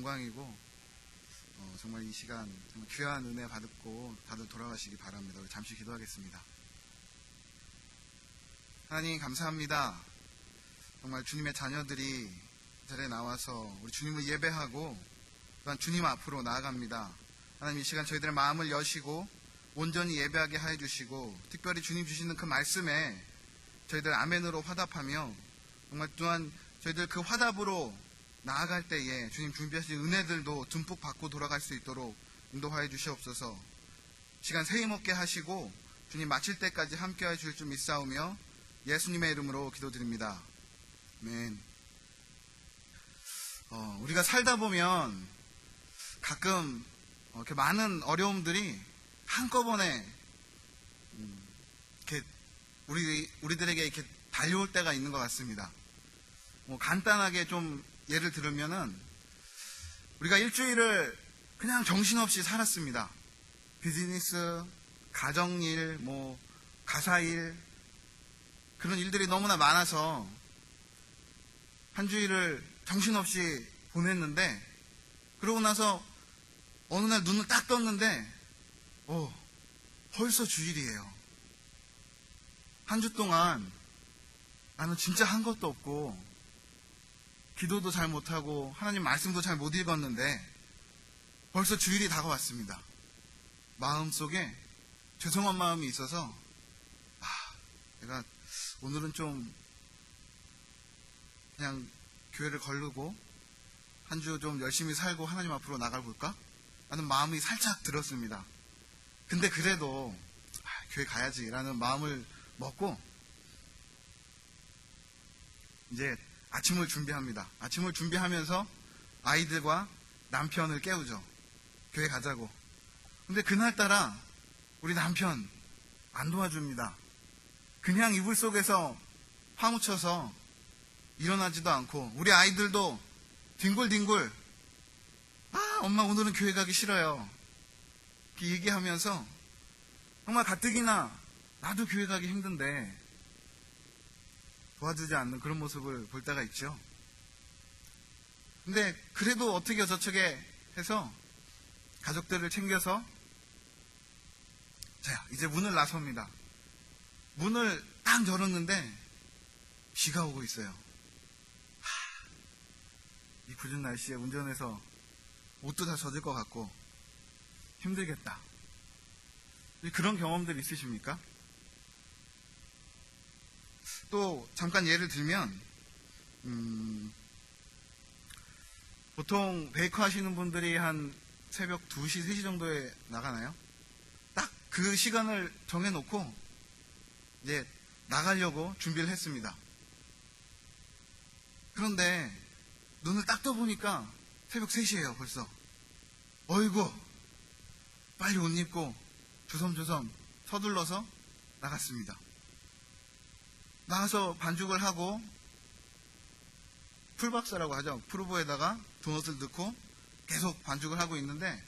영광이고 정말 이 시간 정말 귀한 은혜 받고 다들 돌아가시기 바랍니다. 우리 잠시 기도하겠습니다. 하나님 감사합니다. 정말 주님의 자녀들이 이 자리에 나와서 우리 주님을 예배하고 또한 주님 앞으로 나아갑니다. 하나님 이 시간 저희들의 마음을 여시고 온전히 예배하게 하여 주시고 특별히 주님 주시는 그 말씀에 저희들 아멘으로 화답하며 정말 또한 저희들 그 화답으로 나아갈 때에 주님 준비하신 은혜들도 듬뿍 받고 돌아갈 수 있도록 인도하여 주시옵소서. 시간 세임없게 하시고 주님 마칠 때까지 함께하여 주실 줄 믿사오며 예수님의 이름으로 기도드립니다. 아멘. 우리가 살다 보면 가끔 이렇게 많은 어려움들이 한꺼번에 이렇게 우리들에게 이렇게 달려올 때가 있는 것 같습니다. 간단하게 좀 예를 들면은 우리가 일주일을 그냥 정신없이 살았습니다. 비즈니스, 가정일, 가사일 그런 일들이 너무나 많아서 한 주일을 정신없이 보냈는데 그러고 나서 어느 날 눈을 딱 떴는데 벌써 주일이에요. 한 주 동안 나는 진짜 한 것도 없고 기도도 잘 못하고 하나님 말씀도 잘 못 읽었는데 벌써 주일이 다가왔습니다. 마음속에 죄송한 마음이 있어서 내가 오늘은 좀 그냥 교회를 거르고 한 주 좀 열심히 살고 하나님 앞으로 나가볼까? 라는 마음이 살짝 들었습니다. 근데 그래도 교회 가야지 라는 마음을 먹고 이제 아침을 준비합니다. 아침을 준비하면서 아이들과 남편을 깨우죠. 교회 가자고. 근데 그날따라 우리 남편 안 도와줍니다. 그냥 이불 속에서 파묻혀서 일어나지도 않고 우리 아이들도 뒹굴뒹굴 엄마 오늘은 교회 가기 싫어요. 이렇게 얘기하면서 정말 가뜩이나 나도 교회 가기 힘든데 도와주지 않는 그런 모습을 볼 때가 있죠. 근데 그래도 어떻게 저떻게 해서 가족들을 챙겨서 자 이제 문을 나섭니다. 문을 딱 열었는데 비가 오고 있어요. 이 궂은 날씨에 운전해서 옷도 다 젖을 것 같고 힘들겠다. 그런 경험들 있으십니까? 또 잠깐 예를 들면 보통 베이커 하시는 분들이 한 새벽 2시, 3시 정도에 나가나요? 딱 그 시간을 정해놓고 이제 나가려고 준비를 했습니다. 그런데 눈을 딱 떠보니까 새벽 3시예요 벌써. 어이구 빨리 옷 입고 조섬조섬 서둘러서 나갔습니다. 나가서 반죽을 하고 풀박사라고 하죠. 프루브에다가 도넛을 넣고 계속 반죽을 하고 있는데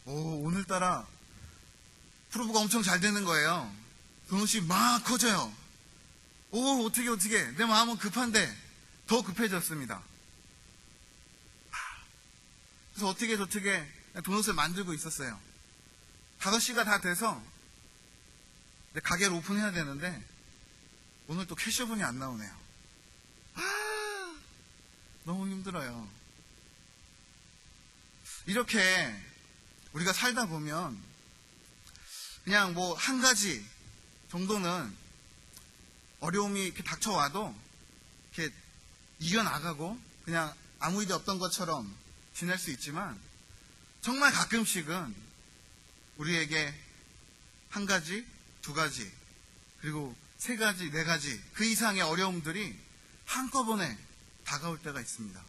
오늘따라 프루브가 엄청 잘 되는 거예요. 도넛이 막 커져요. 어떻게 내 마음은 급한데 더 급해졌습니다. 그래서 어떻게 도넛을 만들고 있었어요. 5시가 다 돼서 가게를 오픈해야 되는데 오늘 또 캐셔분이 안 나오네요. 너무 힘들어요. 이렇게 우리가 살다 보면 그냥 한 가지 정도는 어려움이 이렇게 닥쳐와도 이렇게 이겨나가고 그냥 아무 일이 없던 것처럼 지낼 수 있지만 정말 가끔씩은 우리에게 한 가지, 두 가지, 그리고 3가지, 4가지 그 이상의 어려움들이 한꺼번에 다가올 때가 있습니다.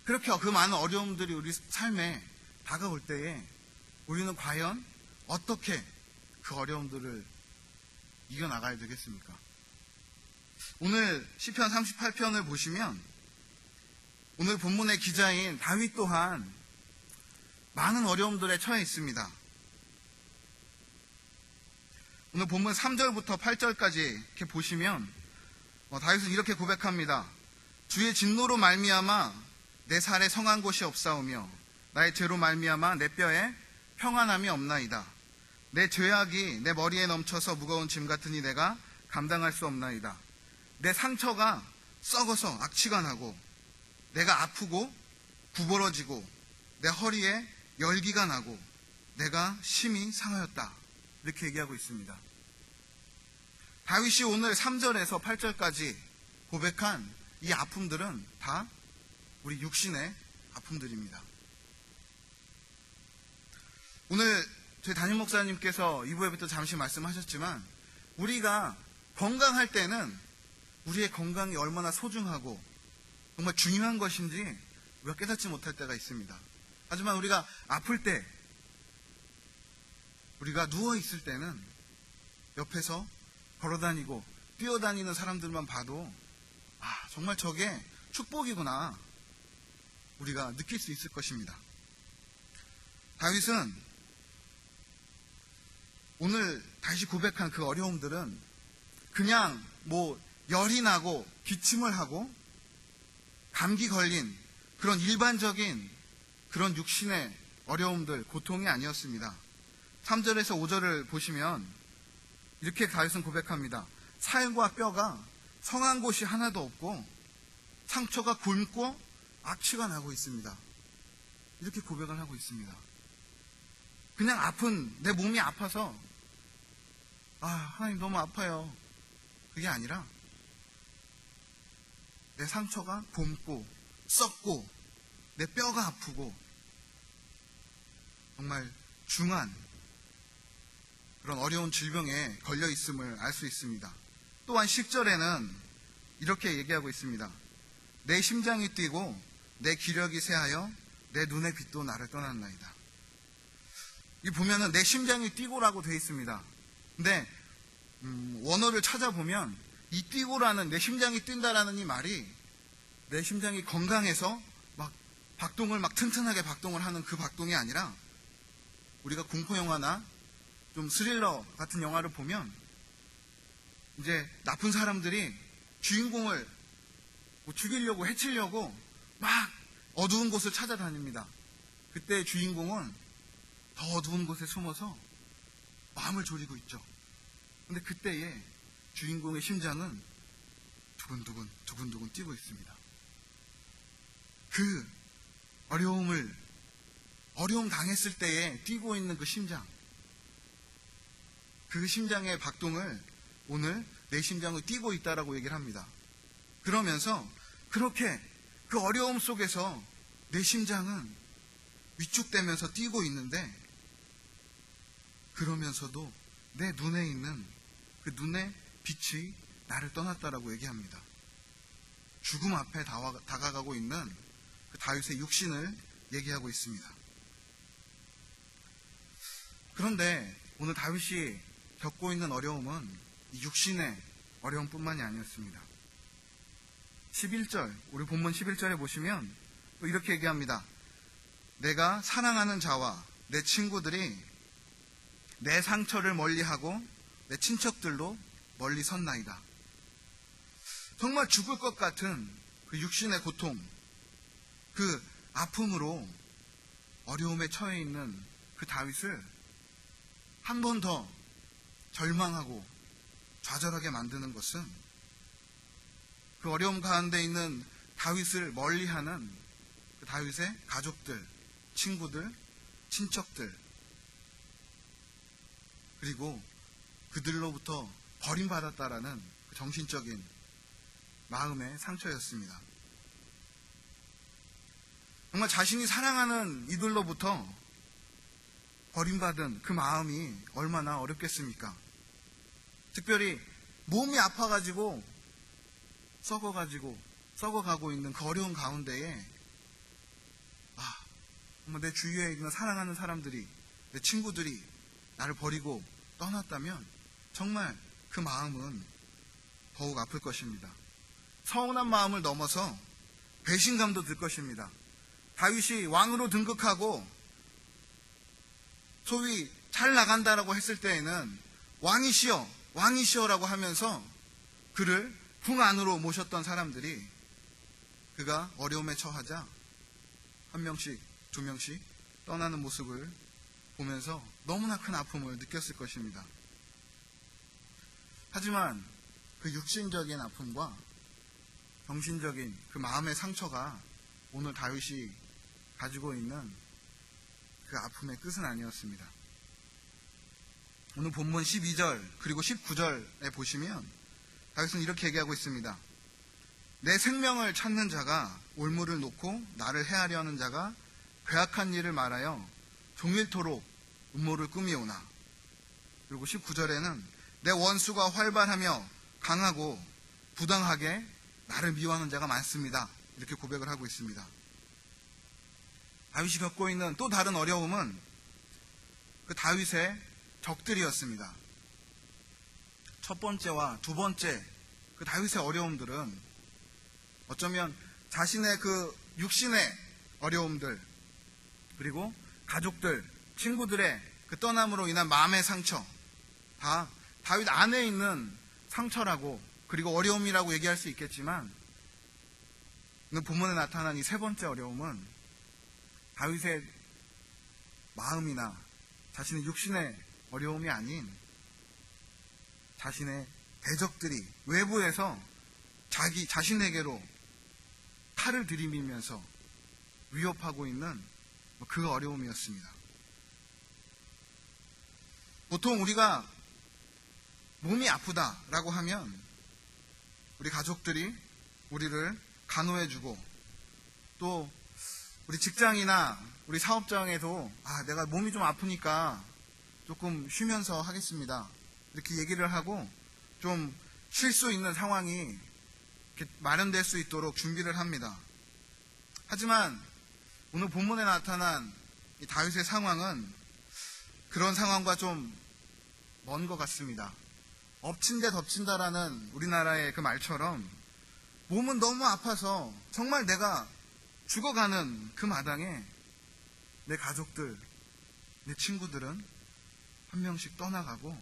그렇게 그 많은 어려움들이 우리 삶에 다가올 때에 우리는 과연 어떻게 그 어려움들을 이겨나가야 되겠습니까? 오늘 시편 38편을 보시면 오늘 본문의 기자인 다윗 또한 많은 어려움들에 처해 있습니다. 오늘 본문 3절부터 8절까지 이렇게 보시면 다윗은 이렇게 고백합니다. 주의 진노로 말미암아 내 살에 성한 곳이 없사오며 나의 죄로 말미암아 내 뼈에 평안함이 없나이다. 내 죄악이 내 머리에 넘쳐서 무거운 짐 같으니 내가 감당할 수 없나이다. 내 상처가 썩어서 악취가 나고 내가 아프고 구부러지고 내 허리에 열기가 나고 내가 심히 상하였다. 이렇게 얘기하고 있습니다. 다윗이 오늘 3절에서 8절까지 고백한 이 아픔들은 다 우리 육신의 아픔들입니다. 오늘 저희 담임 목사님께서 2부에부터 잠시 말씀하셨지만 우리가 건강할 때는 우리의 건강이 얼마나 소중하고 정말 중요한 것인지 우리가 깨닫지 못할 때가 있습니다. 하지만 우리가 아플 때, 우리가 누워있을 때는 옆에서 걸어다니고 뛰어다니는 사람들만 봐도 정말 저게 축복이구나 우리가 느낄 수 있을 것입니다. 다윗은 오늘 다시 고백한 그 어려움들은 그냥 열이 나고 기침을 하고 감기 걸린 그런 일반적인 그런 육신의 어려움들, 고통이 아니었습니다. 3절에서 5절을 보시면 이렇게 다윗은 고백합니다. 살과 뼈가 성한 곳이 하나도 없고 상처가 곪고 악취가 나고 있습니다. 이렇게 고백을 하고 있습니다. 그냥 아픈 내 몸이 아파서 하나님 너무 아파요. 그게 아니라 내 상처가 곪고 썩고 내 뼈가 아프고 정말 중한 그런 어려운 질병에 걸려 있음을 알 수 있습니다. 또한 10절에는 이렇게 얘기하고 있습니다. 내 심장이 뛰고 내 기력이 쇠하여 내 눈의 빛도 나를 떠났나이다. 이 보면은 내 심장이 뛰고라고 되어 있습니다. 근데 원어를 찾아보면 이 뛰고라는, 내 심장이 뛴다라는 이 말이 내 심장이 건강해서 박동을 튼튼하게 박동을 하는 그 박동이 아니라 우리가 공포영화나 좀 스릴러 같은 영화를 보면 이제 나쁜 사람들이 주인공을 죽이려고 해치려고 막 어두운 곳을 찾아다닙니다. 그때 주인공은 더 어두운 곳에 숨어서 마음을 졸이고 있죠. 근데 그때에 주인공의 심장은 두근두근 뛰고 있습니다. 그 어려움 당했을 때에 뛰고 있는 그 심장, 그 심장의 박동을 오늘 내 심장을 뛰고 있다라고 얘기를 합니다. 그러면서 그렇게 그 어려움 속에서 내 심장은 위축되면서 뛰고 있는데 그러면서도 내 눈에 있는 그 눈의 빛이 나를 떠났다라고 얘기합니다. 죽음 앞에 다가가고 있는 그 다윗의 육신을 얘기하고 있습니다. 그런데 오늘 다윗이 겪고 있는 어려움은 이 육신의 어려움뿐만이 아니었습니다. 11절, 우리 본문 11절에 보시면 또 이렇게 얘기합니다. 내가 사랑하는 자와 내 친구들이 내 상처를 멀리하고 내 친척들로 멀리 섰나이다. 정말 죽을 것 같은 그 육신의 고통, 그 아픔으로 어려움에 처해 있는 그 다윗을 한 번 더 절망하고 좌절하게 만드는 것은 그 어려움 가운데 있는 다윗을 멀리하는 그 다윗의 가족들, 친구들, 친척들, 그리고 그들로부터 버림받았다라는 그 정신적인 마음의 상처였습니다. 정말 자신이 사랑하는 이들로부터 버림받은 그 마음이 얼마나 어렵겠습니까? 특별히 몸이 아파가지고 썩어가고 있는 그 어려운 가운데에 정말 내 주위에 있는 사랑하는 사람들이, 내 친구들이 나를 버리고 떠났다면 정말 그 마음은 더욱 아플 것입니다. 서운한 마음을 넘어서 배신감도 들 것입니다. 다윗이 왕으로 등극하고 소위 잘 나간다라고 했을 때에는 왕이시여라고 하면서 그를 궁 안으로 모셨던 사람들이 그가 어려움에 처하자 한 명씩, 두 명씩 떠나는 모습을 보면서 너무나 큰 아픔을 느꼈을 것입니다. 하지만 그 육신적인 아픔과 정신적인 그 마음의 상처가 오늘 다윗이 가지고 있는 그 아픔의 끝은 아니었습니다. 오늘 본문 12절 그리고 19절에 보시면 다윗은 이렇게 얘기하고 있습니다. 내 생명을 찾는 자가 올무를 놓고 나를 해하려는 자가 괴악한 일을 말하여 종일토록 음모를 꾸미오나. 그리고 19절에는 내 원수가 활발하며 강하고 부당하게 나를 미워하는 자가 많습니다. 이렇게 고백을 하고 있습니다. 다윗이 겪고 있는 또 다른 어려움은 그 다윗의 적들이었습니다. 첫 번째와 두 번째 그 다윗의 어려움들은 어쩌면 자신의 그 육신의 어려움들, 그리고 가족들, 친구들의 그 떠남으로 인한 마음의 상처, 다 다윗 안에 있는 상처라고, 그리고 어려움이라고 얘기할 수 있겠지만, 오늘 본문에 나타난 이 세 번째 어려움은 다윗의 마음이나 자신의 육신의 어려움이 아닌 자신의 대적들이 외부에서 자신에게로 칼을 들이밀면서 위협하고 있는 그 어려움이었습니다. 보통 우리가 몸이 아프다라고 하면 우리 가족들이 우리를 간호해주고, 또 우리 직장이나 우리 사업장에도 내가 몸이 좀 아프니까 조금 쉬면서 하겠습니다, 이렇게 얘기를 하고 좀 쉴 수 있는 상황이 이렇게 마련될 수 있도록 준비를 합니다. 하지만 오늘 본문에 나타난 이 다윗의 상황은 그런 상황과 좀 먼 것 같습니다. 엎친 데 덮친다라는 우리나라의 그 말처럼 몸은 너무 아파서 정말 내가 죽어가는 그 마당에 내 가족들, 내 친구들은 한 명씩 떠나가고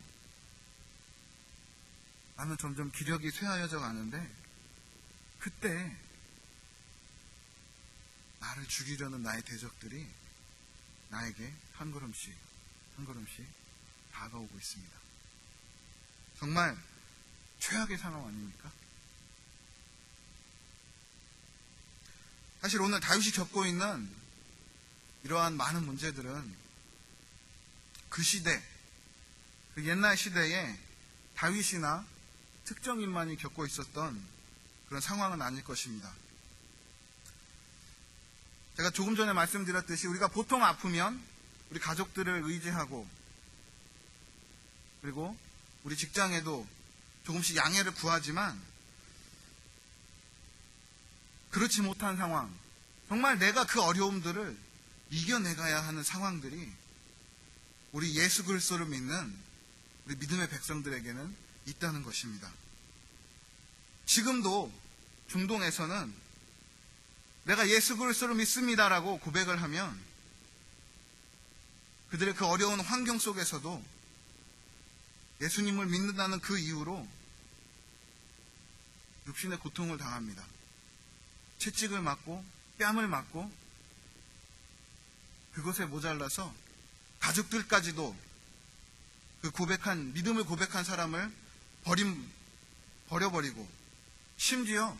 나는 점점 기력이 쇠하여져 가는데, 그때 나를 죽이려는 나의 대적들이 나에게 한 걸음씩 한 걸음씩 다가오고 있습니다. 정말 최악의 상황 아닙니까? 사실 오늘 다윗이 겪고 있는 이러한 많은 문제들은 그 시대, 그 옛날 시대에 다윗이나 특정인만이 겪고 있었던 그런 상황은 아닐 것입니다. 제가 조금 전에 말씀드렸듯이 우리가 보통 아프면 우리 가족들을 의지하고, 그리고 우리 직장에도 조금씩 양해를 구하지만, 그렇지 못한 상황, 정말 내가 그 어려움들을 이겨내가야 하는 상황들이 우리 예수 그리스도를 믿는 우리 믿음의 백성들에게는 있다는 것입니다. 지금도 중동에서는 내가 예수 그리스도를 믿습니다라고 고백을 하면 그들의 그 어려운 환경 속에서도 예수님을 믿는다는 그 이유로 육신의 고통을 당합니다. 채찍을 맞고 뺨을 맞고, 그것에 모자라서 가족들까지도 그 믿음을 고백한 사람을 버려버리고, 심지어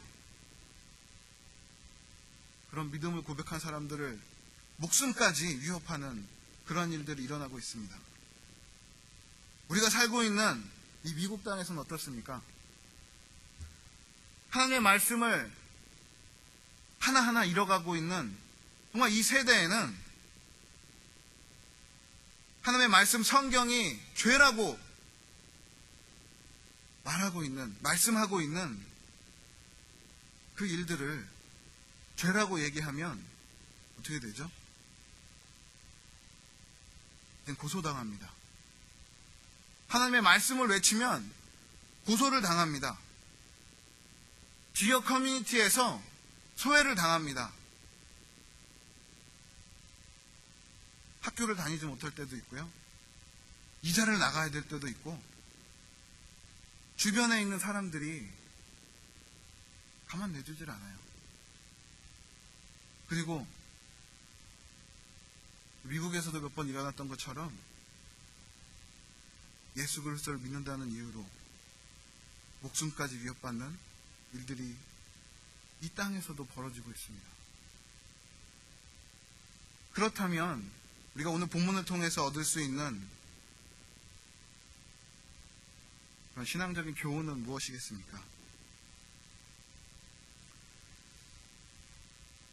그런 믿음을 고백한 사람들을 목숨까지 위협하는 그런 일들이 일어나고 있습니다. 우리가 살고 있는 이 미국 땅에서는 어떻습니까? 하나님의 말씀을 하나하나 잃어가고 있는, 정말 이 세대에는 하나님의 말씀, 성경이 죄라고 말씀하고 있는 그 일들을 죄라고 얘기하면 어떻게 되죠? 고소당합니다. 하나님의 말씀을 외치면 고소를 당합니다. 지역 커뮤니티에서 소외를 당합니다. 학교를 다니지 못할 때도 있고요, 이자를 나가야 될 때도 있고, 주변에 있는 사람들이 가만 내두질 않아요. 그리고 미국에서도 몇 번 일어났던 것처럼 예수 그리스도를 믿는다는 이유로 목숨까지 위협받는 일들이 이 땅에서도 벌어지고 있습니다. 그렇다면 우리가 오늘 본문을 통해서 얻을 수 있는 그런 신앙적인 교훈은 무엇이겠습니까?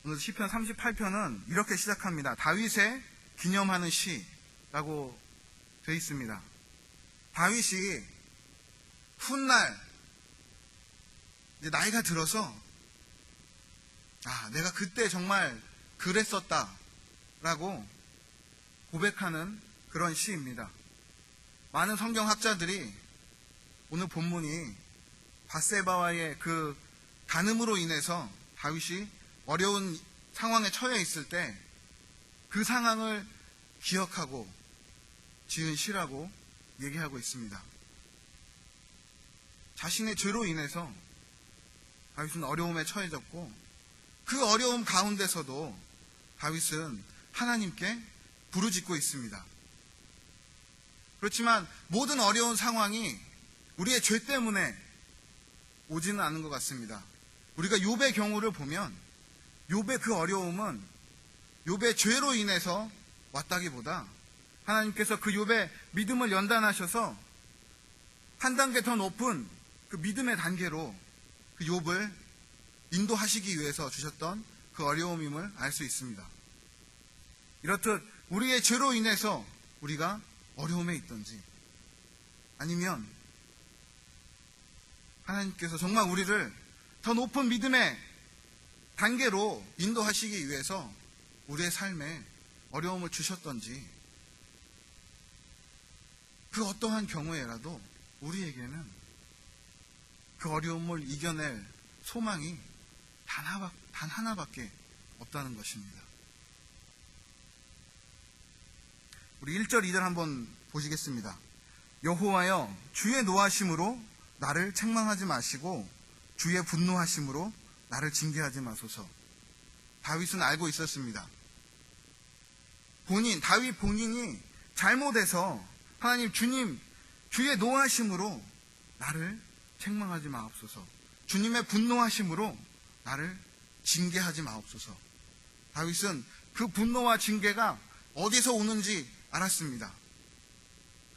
오늘 시편 38편은 이렇게 시작합니다. 다윗의 기념하는 시라고 되어 있습니다. 다윗이 훗날 이제 나이가 들어서 내가 그때 정말 그랬었다 라고 고백하는 그런 시입니다. 많은 성경학자들이 오늘 본문이 밧세바와의 그 간음으로 인해서 다윗이 어려운 상황에 처해 있을 때 그 상황을 기억하고 지은 시라고 얘기하고 있습니다. 자신의 죄로 인해서 다윗은 어려움에 처해졌고 그 어려움 가운데서도 다윗은 하나님께 부르짖고 있습니다. 그렇지만 모든 어려운 상황이 우리의 죄 때문에 오지는 않은 것 같습니다. 우리가 욥의 경우를 보면 욥의 그 어려움은 욥의 죄로 인해서 왔다기보다 하나님께서 그 욥의 믿음을 연단하셔서 한 단계 더 높은 그 믿음의 단계로 그 욥을 인도하시기 위해서 주셨던 그 어려움임을 알 수 있습니다. 이렇듯 우리의 죄로 인해서 우리가 어려움에 있든지 아니면 하나님께서 정말 우리를 더 높은 믿음의 단계로 인도하시기 위해서 우리의 삶에 어려움을 주셨던지 그 어떠한 경우에라도 우리에게는 그 어려움을 이겨낼 소망이 단 하나밖에 없다는 것입니다. 우리 1절 2절 한번 보시겠습니다. 여호와여 주의 노하심으로 나를 책망하지 마시고 주의 분노하심으로 나를 징계하지 마소서. 다윗은 알고 있었습니다. 다윗 본인이 잘못해서 하나님 주님 주의 노하심으로 나를 책망하지 마옵소서. 주님의 분노하심으로 나를 징계하지 마옵소서. 다윗은 그 분노와 징계가 어디서 오는지 알았습니다.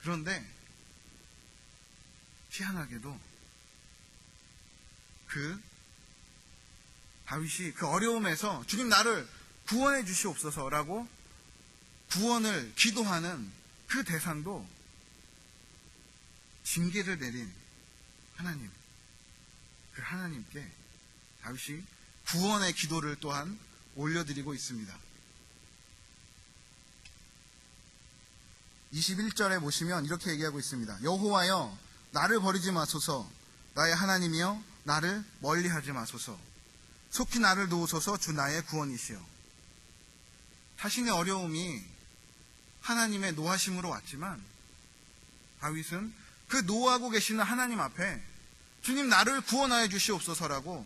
그런데 희한하게도 다윗이 그 어려움에서 주님 나를 구원해 주시옵소서라고 구원을 기도하는 그 대상도 징계를 내린 하나님, 그 하나님께 다윗이 구원의 기도를 또한 올려드리고 있습니다. 21절에 보시면 이렇게 얘기하고 있습니다. 여호와여 나를 버리지 마소서. 나의 하나님이여 나를 멀리하지 마소서. 속히 나를 도우소서. 주 나의 구원이시여. 자신의 어려움이 하나님의 노하심으로 왔지만 다윗은 그 노하고 계시는 하나님 앞에 주님 나를 구원하여 주시옵소서라고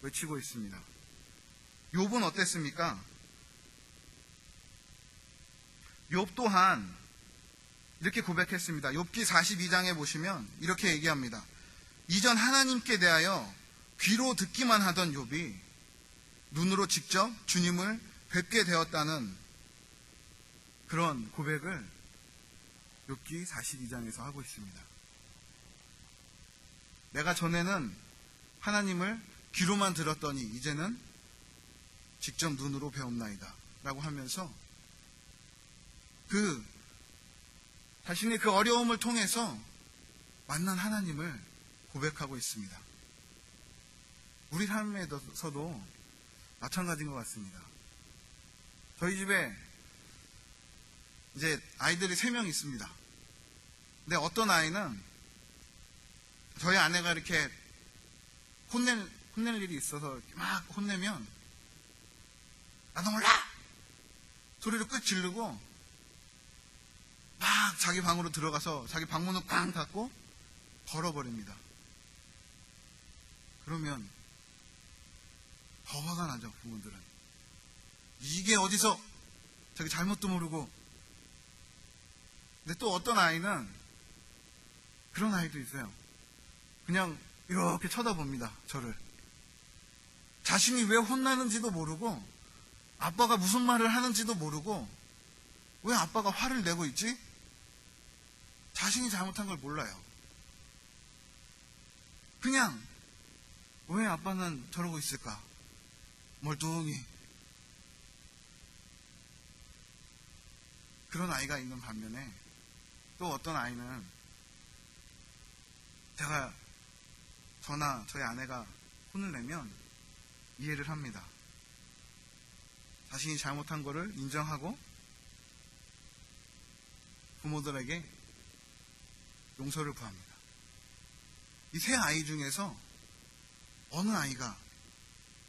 외치고 있습니다. 욥은 어땠습니까? 욥 또한 이렇게 고백했습니다. 욥기 42장에 보시면 이렇게 얘기합니다. 이전 하나님께 대하여 귀로 듣기만 하던 욥이 눈으로 직접 주님을 뵙게 되었다는 그런 고백을 욥기 42장에서 하고 있습니다. 내가 전에는 하나님을 귀로만 들었더니 이제는 직접 눈으로 배웠나이다 라고 하면서 자신의 그 어려움을 통해서 만난 하나님을 고백하고 있습니다. 우리 삶에서도 마찬가지인 것 같습니다. 저희 집에 이제 아이들이 3명 있습니다. 근데 어떤 아이는 저희 아내가 이렇게 혼낼 일이 있어서 막 혼내면 나도 몰라! 소리를 끄 지르고 막 자기 방으로 들어가서 자기 방문을 꽝 닫고 걸어버립니다. 그러면 더 화가 나죠, 부모들은. 이게 어디서 자기 잘못도 모르고. 근데 또 어떤 아이는 그런 아이도 있어요. 그냥 이렇게 쳐다봅니다, 저를. 자신이 왜 혼나는지도 모르고, 아빠가 무슨 말을 하는지도 모르고, 왜 아빠가 화를 내고 있지? 자신이 잘못한 걸 몰라요. 그냥 왜 아빠는 저러고 있을까? 멀뚱히. 그런 아이가 있는 반면에 또 어떤 아이는 저나 저희 아내가 혼을 내면 이해를 합니다. 자신이 잘못한 거를 인정하고 부모들에게 용서를 구합니다. 이 세 아이 중에서 어느 아이가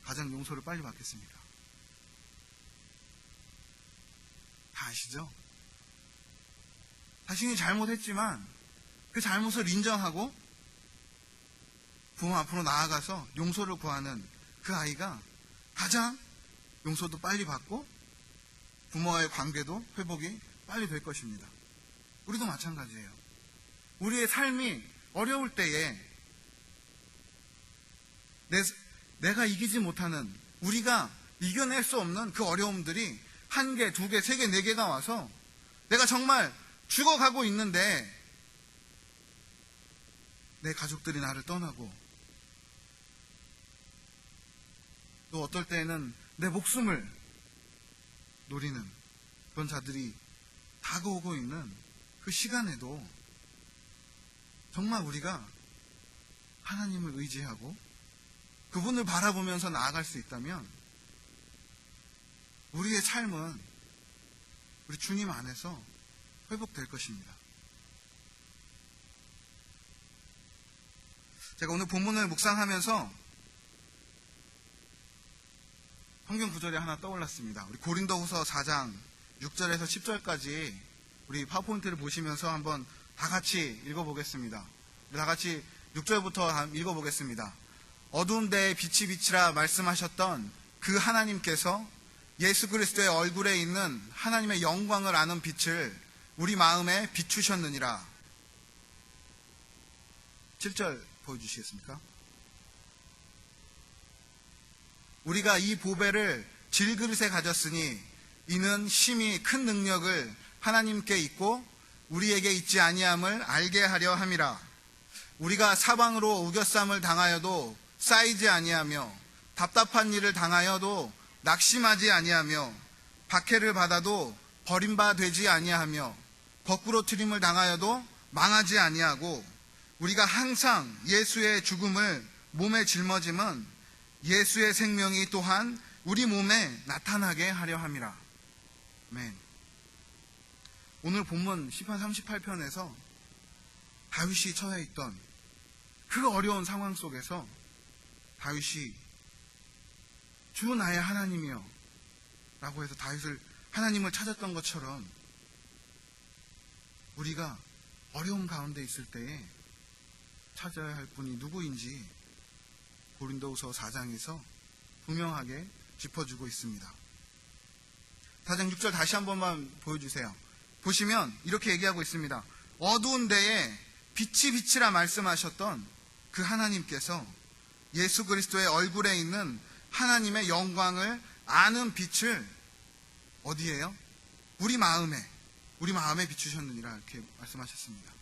가장 용서를 빨리 받겠습니까? 다 아시죠? 자신이 잘못했지만 그 잘못을 인정하고 부모 앞으로 나아가서 용서를 구하는 그 아이가 가장 용서도 빨리 받고 부모와의 관계도 회복이 빨리 될 것입니다. 우리도 마찬가지예요. 우리의 삶이 어려울 때에 내가 이기지 못하는, 우리가 이겨낼 수 없는 그 어려움들이 1개, 2개, 3개, 4개가 와서 내가 정말 죽어가고 있는데 내 가족들이 나를 떠나고, 또 어떨 때에는 내 목숨을 노리는 그런 자들이 다가오고 있는 그 시간에도 정말 우리가 하나님을 의지하고 그분을 바라보면서 나아갈 수 있다면 우리의 삶은 우리 주님 안에서 회복될 것입니다. 제가 오늘 본문을 묵상하면서 성경 구절이 하나 떠올랐습니다. 우리 고린도후서 4장 6절에서 10절까지 우리 파워포인트를 보시면서 한번 다 같이 읽어보겠습니다. 우리 다 같이 6절부터 읽어보겠습니다. 어두운 데에 빛이 비치라 말씀하셨던 그 하나님께서 예수 그리스도의 얼굴에 있는 하나님의 영광을 아는 빛을 우리 마음에 비추셨느니라. 7절 보여주시겠습니까? 우리가 이 보배를 질그릇에 가졌으니 이는 심히 큰 능력을 하나님께 있고 우리에게 있지 아니함을 알게 하려 함이라. 우리가 사방으로 우겨쌈을 당하여도 쌓이지 아니하며 답답한 일을 당하여도 낙심하지 아니하며 박해를 받아도 버림바 되지 아니하며 거꾸로 트림을 당하여도 망하지 아니하고 우리가 항상 예수의 죽음을 몸에 짊어짐은 예수의 생명이 또한 우리 몸에 나타나게 하려 함이라. 아멘. 오늘 본문 시편 38편에서 다윗이 처해 있던 그 어려운 상황 속에서 다윗이 주 나의 하나님이여 라고 해서 다윗을 하나님을 찾았던 것처럼 우리가 어려움 가운데 있을 때에 찾아야 할 분이 누구인지 고린도후서 4장에서 분명하게 짚어주고 있습니다. 4장 6절 다시 한 번만 보여주세요. 보시면 이렇게 얘기하고 있습니다. 어두운 데에 빛이 비치라 말씀하셨던 그 하나님께서 예수 그리스도의 얼굴에 있는 하나님의 영광을 아는 빛을 어디에요? 우리 마음에 비추셨느니라 이렇게 말씀하셨습니다.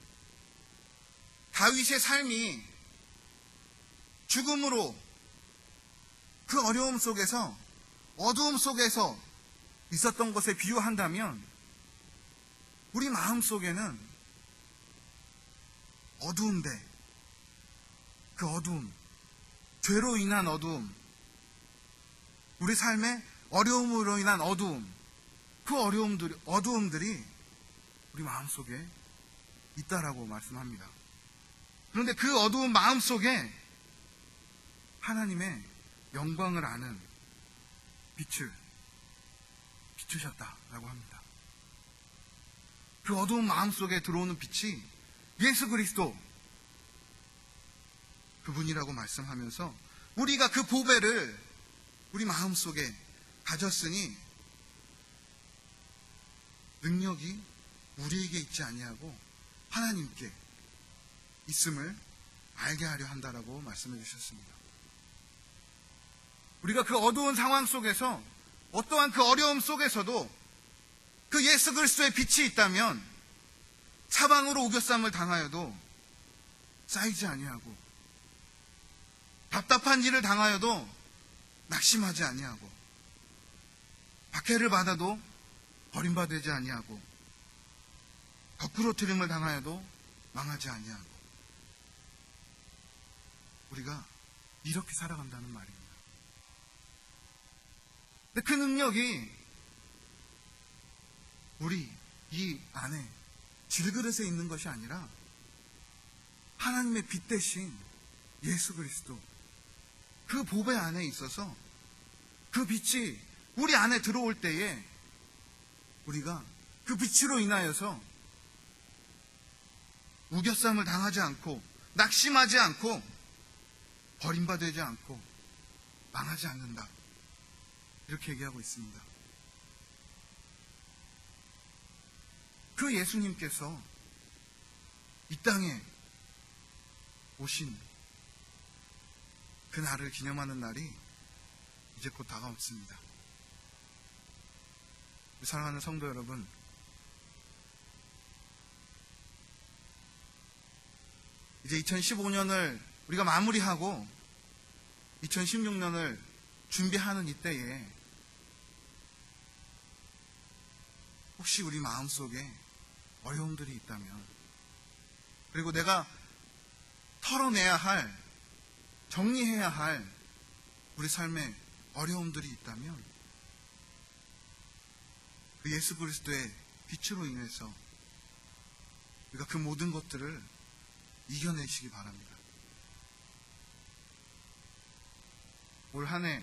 다윗의 삶이 죽음으로 그 어려움 속에서 어두움 속에서 있었던 것에 비유한다면 우리 마음 속에는 어두운데 그 어두움, 죄로 인한 어두움, 우리 삶의 어려움으로 인한 어두움, 그 어두움들이 우리 마음 속에 있다라고 말씀합니다. 그런데 그 어두운 마음 속에 하나님의 영광을 아는 빛을 비추셨다라고 합니다. 그 어두운 마음 속에 들어오는 빛이 예수 그리스도 그분이라고 말씀하면서 우리가 그 보배를 우리 마음 속에 가졌으니 능력이 우리에게 있지 아니하고 하나님께 있음을 알게 하려 한다라고 말씀해 주셨습니다. 우리가 그 어두운 상황 속에서, 어떠한 그 어려움 속에서도 그 예수 그리스도의 빛이 있다면 사방으로 우겨쌈을 당하여도 쌓이지 아니하고, 답답한 일을 당하여도 낙심하지 아니하고, 박해를 받아도 버림받지 아니하고, 거꾸로뜨림을 당하여도 망하지 아니하고, 우리가 이렇게 살아간다는 말입니다. 근데 그 능력이 우리 이 안에 질그릇에 있는 것이 아니라 하나님의 빛 대신 예수 그리스도, 그 보배 안에 있어서 그 빛이 우리 안에 들어올 때에 우리가 그 빛으로 인하여서 우겨쌈을 당하지 않고, 낙심하지 않고, 버림받지 않고 망하지 않는다, 이렇게 얘기하고 있습니다. 그 예수님께서 이 땅에 오신 그 날을 기념하는 날이 이제 곧 다가왔습니다. 사랑하는 성도 여러분, 이제 2015년을 우리가 마무리하고 2016년을 준비하는 이때에 혹시 우리 마음속에 어려움들이 있다면, 그리고 내가 털어내야 할, 정리해야 할 우리 삶에 어려움들이 있다면 그 예수 그리스도의 빛으로 인해서 우리가 그 모든 것들을 이겨내시기 바랍니다. 올 한 해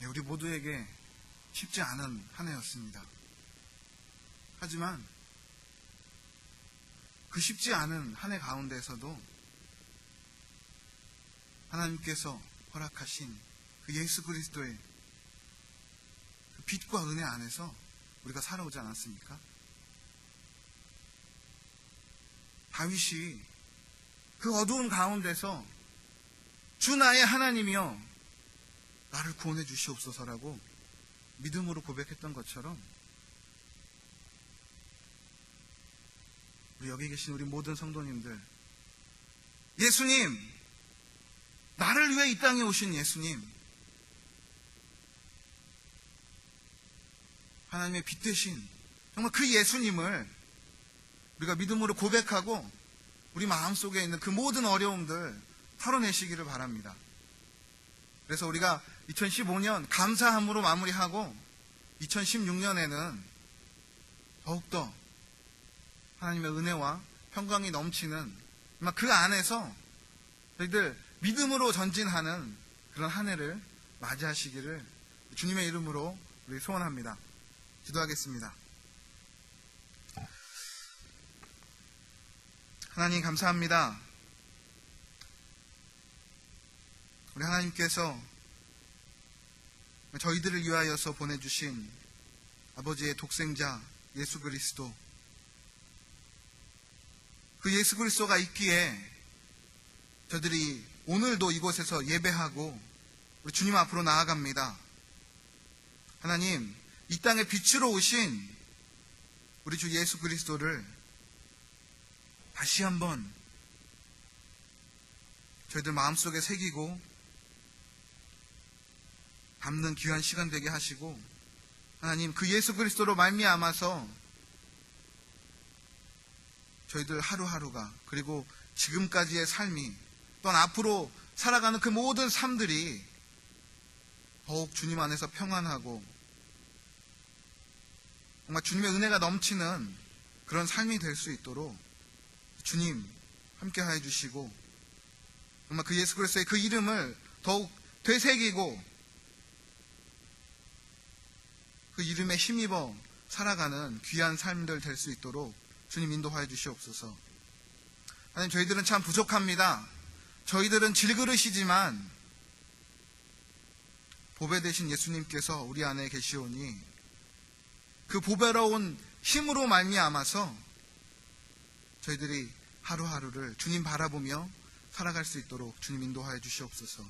우리 모두에게 쉽지 않은 한 해였습니다. 하지만 그 쉽지 않은 한 해 가운데서도 하나님께서 허락하신 그 예수 그리스도의 그 빛과 은혜 안에서 우리가 살아오지 않았습니까? 다윗이 그 어두운 가운데서 주 나의 하나님이여 나를 구원해 주시옵소서라고 믿음으로 고백했던 것처럼, 우리 여기 계신 우리 모든 성도님들, 예수님, 나를 위해 이 땅에 오신 예수님, 하나님의 빛 대신 정말 그 예수님을 우리가 믿음으로 고백하고 우리 마음속에 있는 그 모든 어려움들 털어내시기를 바랍니다. 그래서 우리가 2015년 감사함으로 마무리하고 2016년에는 더욱더 하나님의 은혜와 평강이 넘치는 그 안에서 저희들 믿음으로 전진하는 그런 한 해를 맞이하시기를 주님의 이름으로 우리 소원합니다. 기도하겠습니다. 하나님 감사합니다. 우리 하나님께서 저희들을 위하여서 보내주신 아버지의 독생자 예수 그리스도, 그 예수 그리스도가 있기에 저들이 오늘도 이곳에서 예배하고 우리 주님 앞으로 나아갑니다. 하나님, 이 땅에 빛으로 오신 우리 주 예수 그리스도를 다시 한번 저희들 마음속에 새기고 담는 귀한 시간 되게 하시고, 하나님, 그 예수 그리스도로 말미암아서 저희들 하루하루가, 그리고 지금까지의 삶이, 또한 앞으로 살아가는 그 모든 삶들이 더욱 주님 안에서 평안하고 정말 주님의 은혜가 넘치는 그런 삶이 될 수 있도록 주님 함께 하여 주시고, 정말 그 예수 그리스도의 그 이름을 더욱 되새기고 그 이름에 힘입어 살아가는 귀한 삶들 될 수 있도록 주님 인도하여 주시옵소서. 하나님, 저희들은 참 부족합니다. 저희들은 질그릇이지만 보배 되신 예수님께서 우리 안에 계시오니 그 보배로운 힘으로 말미암아서 저희들이 하루하루를 주님 바라보며 살아갈 수 있도록 주님 인도하여 주시옵소서.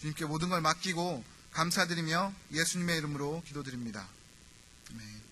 주님께 모든 걸 맡기고 감사드리며 예수님의 이름으로 기도드립니다. 아멘.